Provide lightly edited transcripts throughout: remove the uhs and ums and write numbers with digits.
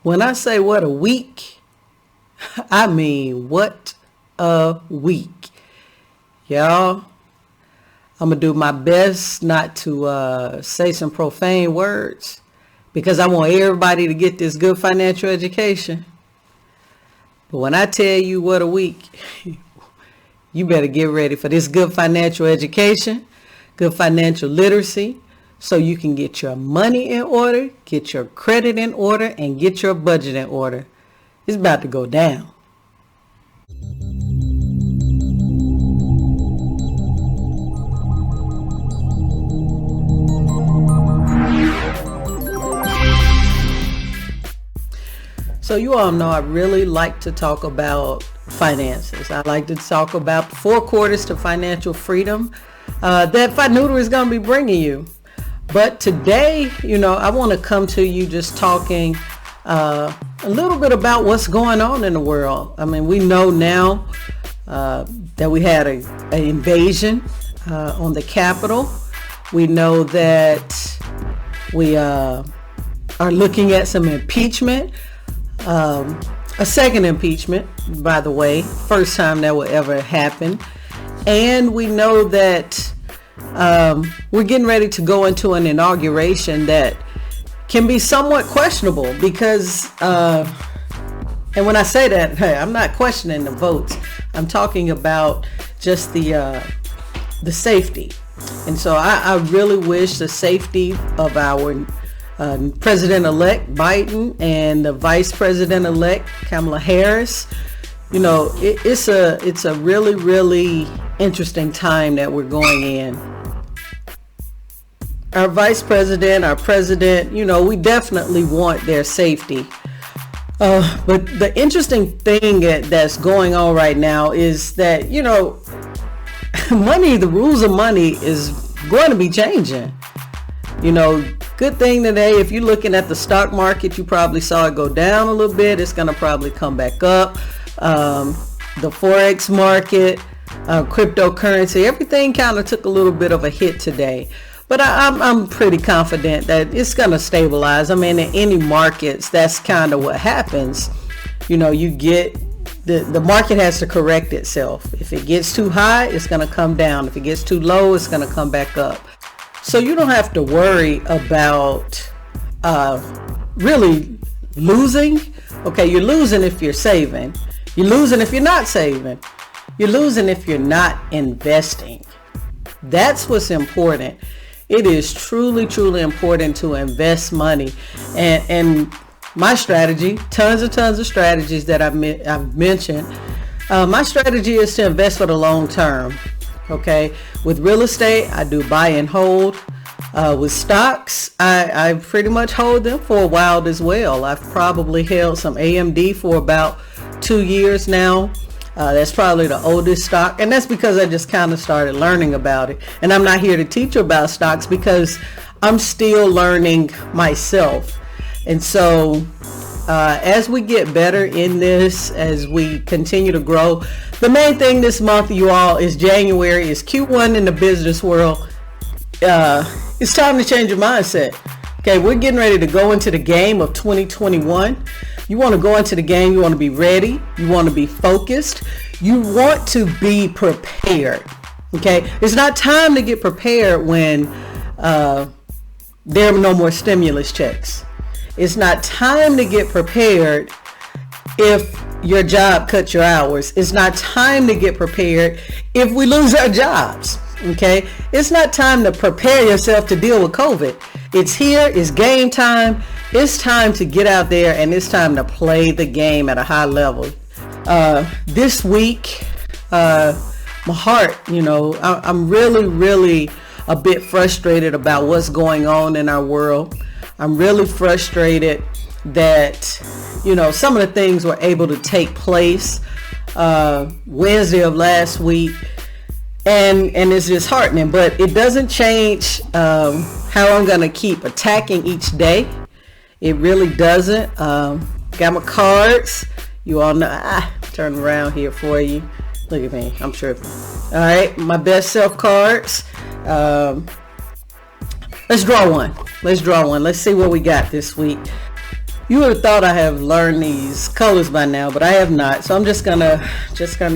When I say what a week, I mean what a week. Y'all, I'm going to do my best not to say some profane words because I want everybody to get this good financial education. But when I tell you what a week, you better get ready for this good financial education, good financial literacy, so you can get your money in order, get your credit in order, and get your budget in order. It's about to go down. So you all know I really like to talk about finances. I like to talk about the 4 quarters to financial freedom that Finutra is going to be bringing you. But today, I want to come to you just talking a little bit about what's going on in the world. I mean, we know now that we had an invasion on the Capitol. We know that we are looking at some impeachment. A second impeachment, by the way, first time that will ever happen. And we know that we're getting ready to go into an inauguration that can be somewhat questionable because, and when I say that, hey, I'm not questioning the votes. I'm talking about just the safety. And so I really wish the safety of our President-elect Biden and the Vice President-elect Kamala Harris. It's a really, really interesting time that we're going in. Our Vice President, our President, we definitely want their safety. But the interesting thing that's going on right now is that, money, the rules of money is going to be changing. Good thing today, if you're looking at the stock market, you probably saw it go down a little bit. It's going to probably come back up. The Forex market, cryptocurrency, everything kind of took a little bit of a hit today. But I'm pretty confident that it's going to stabilize. I mean, in any markets, that's kind of what happens. You get the market has to correct itself. If it gets too high, it's going to come down. If it gets too low, it's going to come back up. So you don't have to worry about really losing. Okay, you're losing if you're saving. You're losing if you're not saving. You're losing if you're not investing. That's what's important. It is truly, truly important to invest money. And my strategy, tons of strategies that I've mentioned. My strategy is to invest for the long term. Okay, with real estate, I do buy and hold. With stocks, I pretty much hold them for a while as well. I've probably held some AMD for about 2 years now. That's probably the oldest stock, and that's because I just kind of started learning about it. And I'm not here to teach you about stocks because I'm still learning myself. And so as we get better in this, as we continue to grow, the main thing this month, you all, is January, is Q1 in the business world. It's time to change your mindset. Okay, we're getting ready to go into the game of 2021. You want to go into the game, you want to be ready, you want to be focused, you want to be prepared. Okay, it's not time to get prepared when there are no more stimulus checks. It's not time to get prepared if your job cuts your hours. It's not time to get prepared if we lose our jobs. Okay, it's not time to prepare yourself to deal with COVID. It's here, it's game time. It's time to get out there and it's time to play the game at a high level. This week, my heart, I'm really a bit frustrated about what's going on in our world. I'm really frustrated that, some of the things were able to take place Wednesday of last week. And it's disheartening, but it doesn't change how I'm going to keep attacking each day. It really doesn't. Got my cards. You all know. Turn around here for you. Look at me. I'm tripping. All right. My best self cards. Let's draw one. Let's see what we got this week. You would have thought I have learned these colors by now, but I have not. So I'm just gonna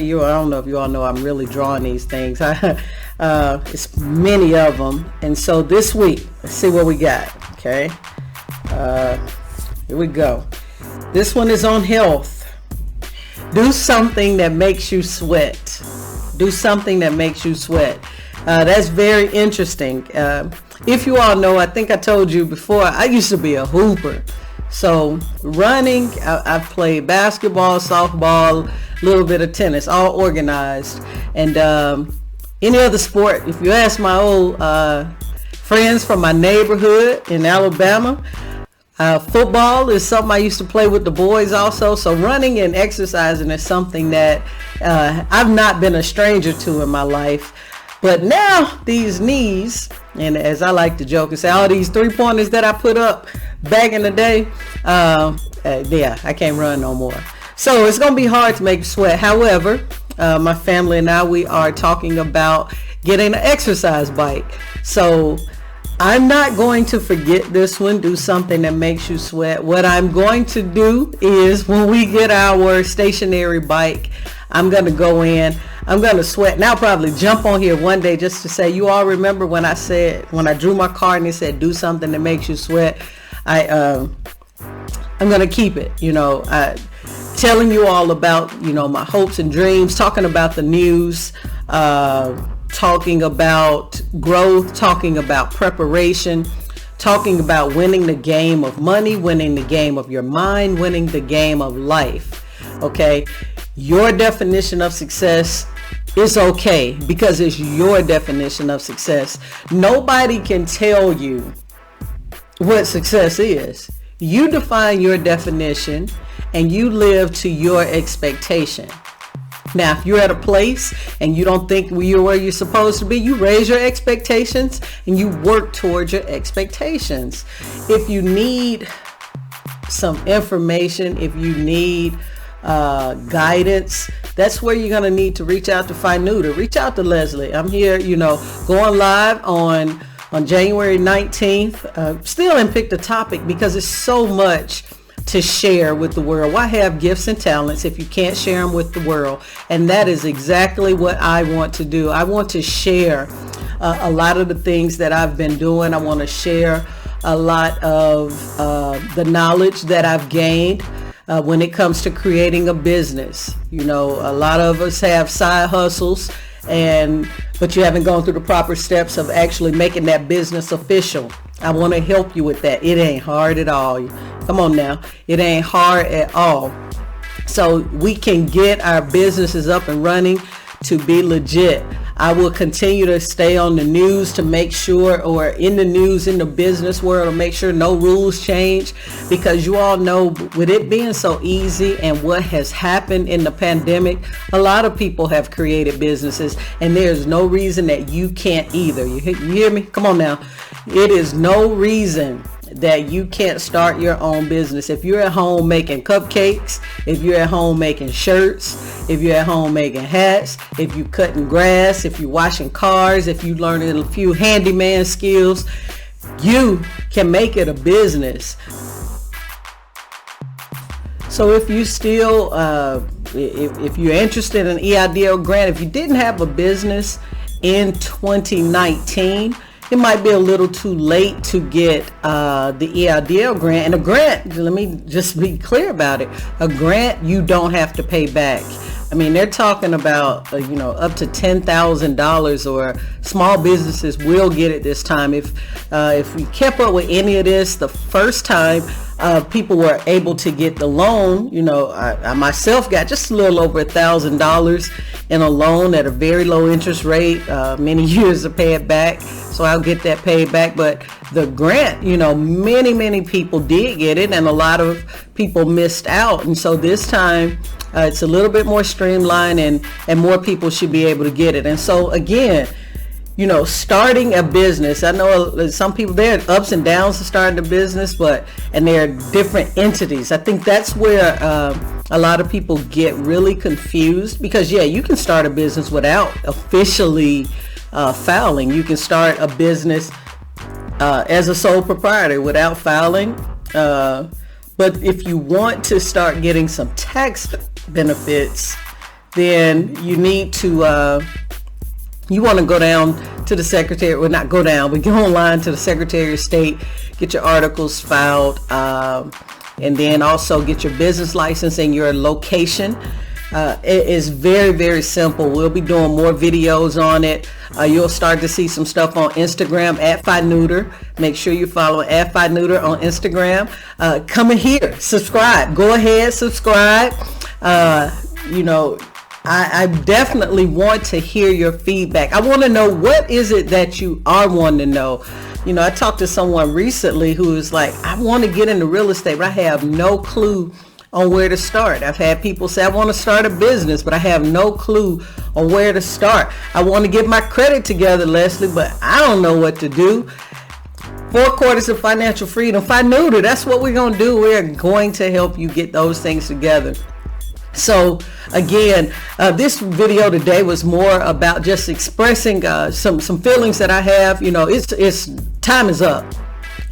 you. I don't know if you all know I'm really drawing these things. It's many of them, and so this week, let's see what we got. Okay, here we go. This one is on health. Do something that makes you sweat. Do something that makes you sweat. That's very interesting. If you all know, I think I told you before, I used to be a hooper. So running, I've played basketball, softball, a little bit of tennis, all organized. And any other sport, if you ask my old friends from my neighborhood in Alabama, football is something I used to play with the boys also. So running and exercising is something that I've not been a stranger to in my life. But now these knees, and as I like to joke and say, all these 3-pointers that I put up back in the day, yeah, I can't run no more. So it's going to be hard to make sweat. However, my family and I, we are talking about getting an exercise bike. So I'm not going to forget this one. Do something that makes you sweat. What I'm going to do is when we get our stationary bike, I'm going to go in. I'm going to sweat. And I'll probably jump on here one day just to say, you all remember when I drew my card and it said, do something that makes you sweat. I'm going to keep it, telling you all about, my hopes and dreams, talking about the news, talking about growth, talking about preparation, talking about winning the game of money, winning the game of your mind, winning the game of life. Okay. Your definition of success is okay because it's your definition of success. Nobody can tell you what success is. You define your definition and you live to your expectation. Now, if you're at a place and you don't think you're where you're supposed to be, you raise your expectations and you work towards your expectations. If you need some information, if you need guidance, that's where you're going to need to reach out to Finuta. Reach out to Leslie. I'm here, going live on January 19th. Still and pick the topic because it's so much to share with the world. Why have gifts and talents if you can't share them with the world? And that is exactly what I want to do. I want to share a lot of the things that I've been doing. I want to share a lot of the knowledge that I've gained when it comes to creating a business. A lot of us have side hustles, but you haven't gone through the proper steps of actually making that business official. I want to help you with that. It ain't hard at all. Come on now. It ain't hard at all. So we can get our businesses up and running to be legit. I will continue to stay on the news to make sure, or in the news in the business world, to make sure no rules change, because you all know with it being so easy and what has happened in the pandemic, a lot of people have created businesses and there's no reason that you can't either. You hear me? Come on now. It is no reason that you can't start your own business. If you're at home making cupcakes, if you're at home making shirts, if you're at home making hats, if you're cutting grass, if you're washing cars, if you're learning a few handyman skills, you can make it a business. So if you still, if you're interested in EIDL grant, if you didn't have a business in 2019, it might be a little too late to get the EIDL grant. And a grant, let me just be clear about it, a grant you don't have to pay back. I mean, they're talking about, up to $10,000, or small businesses will get it this time. If we kept up with any of this the first time, people were able to get the loan. I myself got just a little over $1,000 in a loan at a very low interest rate, many years to pay it back. So I'll get that paid back. But the grant, many people did get it, and a lot of people missed out. And so this time, it's a little bit more streamlined, and more people should be able to get it. And so again, starting a business, I know some people, there are ups and downs of starting a business, and there are different entities. I think that's where a lot of people get really confused, because you can start a business without officially filing. You can start a business as a sole proprietor without filing. But if you want to start getting some tax benefits, then you need to, you want to go down to the Secretary, well, not go down, but go online to the Secretary of State, get your articles filed, and then also get your business license and your location. It is very, very simple. We'll be doing more videos on it. You'll start to see some stuff on Instagram at @FiNeuter. Make sure you follow at @FiNeuter on Instagram. Come in here, subscribe. Go ahead, subscribe. I definitely want to hear your feedback. I want to know, what is it that you are wanting to know? I talked to someone recently who was like, I want to get into real estate, but I have no clue on where to start. I've had people say, I want to start a business, but I have no clue on where to start. I want to get my credit together, Leslie, but I don't know what to do. 4 quarters of financial freedom. FiNeuter, that's what we're going to do. We're going to help you get those things together. So again, this video today was more about just expressing some feelings that I have. It's time is up,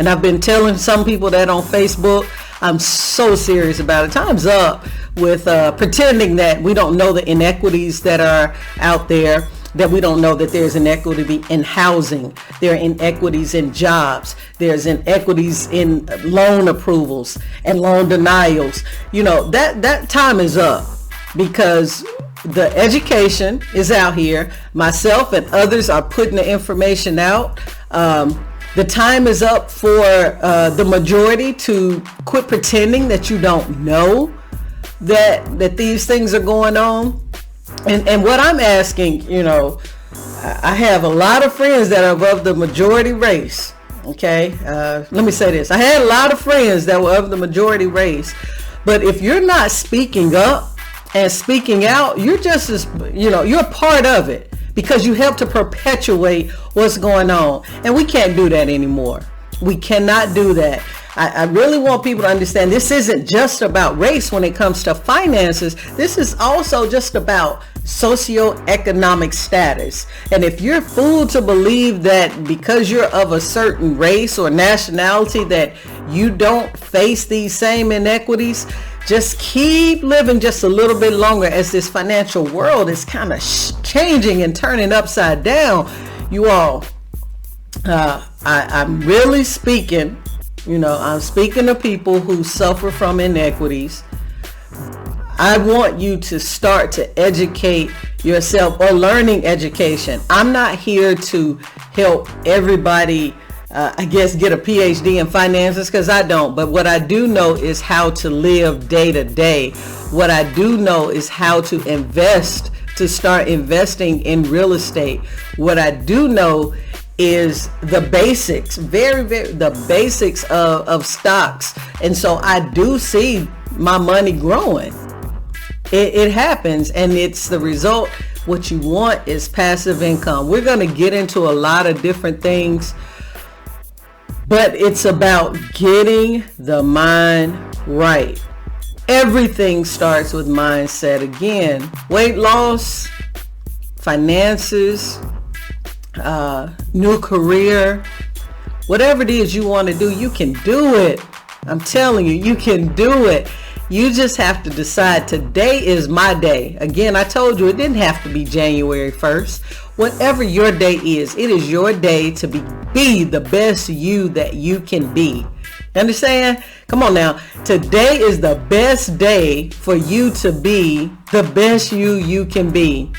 and I've been telling some people that on Facebook. I'm so serious about it. Time's up with pretending that we don't know the inequities that are out there, that we don't know that there's inequity in housing, there are inequities in jobs, there's inequities in loan approvals and loan denials. That time is up, because the education is out here. Myself and others are putting the information out. The time is up for the majority to quit pretending that you don't know that these things are going on. And what I'm asking, I have a lot of friends that are of the majority race. Okay, let me say this. I had a lot of friends that were of the majority race, but if you're not speaking up and speaking out, you're just as, you're a part of it, because you help to perpetuate what's going on. And we can't do that anymore. We cannot do that. I really want people to understand this isn't just about race when it comes to finances. This is also just about socioeconomic status. And if you're fooled to believe that because you're of a certain race or nationality that you don't face these same inequities, just keep living just a little bit longer as this financial world is kind of changing and turning upside down. You all, I'm really speaking, I'm speaking to people who suffer from inequities. I want you to start to educate yourself, or learning education. I'm not here to help everybody, get a PhD in finances, because I don't. But what I do know is how to live day to day. What I do know is how to invest, to start investing in real estate. What I do know is the basics, the basics of stocks. And so I do see my money growing. It happens, and it's the result. What you want is passive income. We're going to get into a lot of different things, but it's about getting the mind right. Everything starts with mindset. Again, weight loss, finances, new career, whatever it is you want to do, you can do it. I'm telling you, you can do it. You just have to decide, today is my day. Again, I told you it didn't have to be January 1st. Whatever your day is, it is your day to be the best you that you can be. Understand? Come on now. Today is the best day for you to be the best you can be.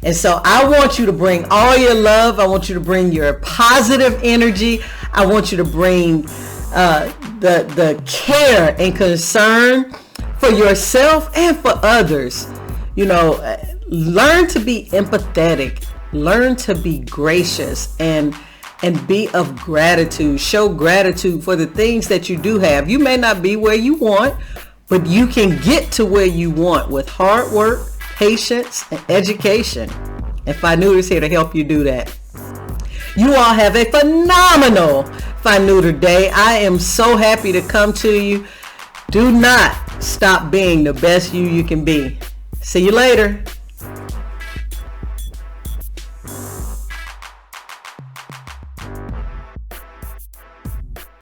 And so I want you to bring all your love. I want you to bring your positive energy. I want you to bring the care and concern for yourself and for others. Learn to be empathetic. Learn to be gracious and be of gratitude. Show gratitude for the things that you do have. You may not be where you want, but you can get to where you want with hard work, patience, and education. And FiNeuter is here to help you do that. You all have a phenomenal FiNeuter day. I am so happy to come to you. Do not stop being the best you can be. See you later.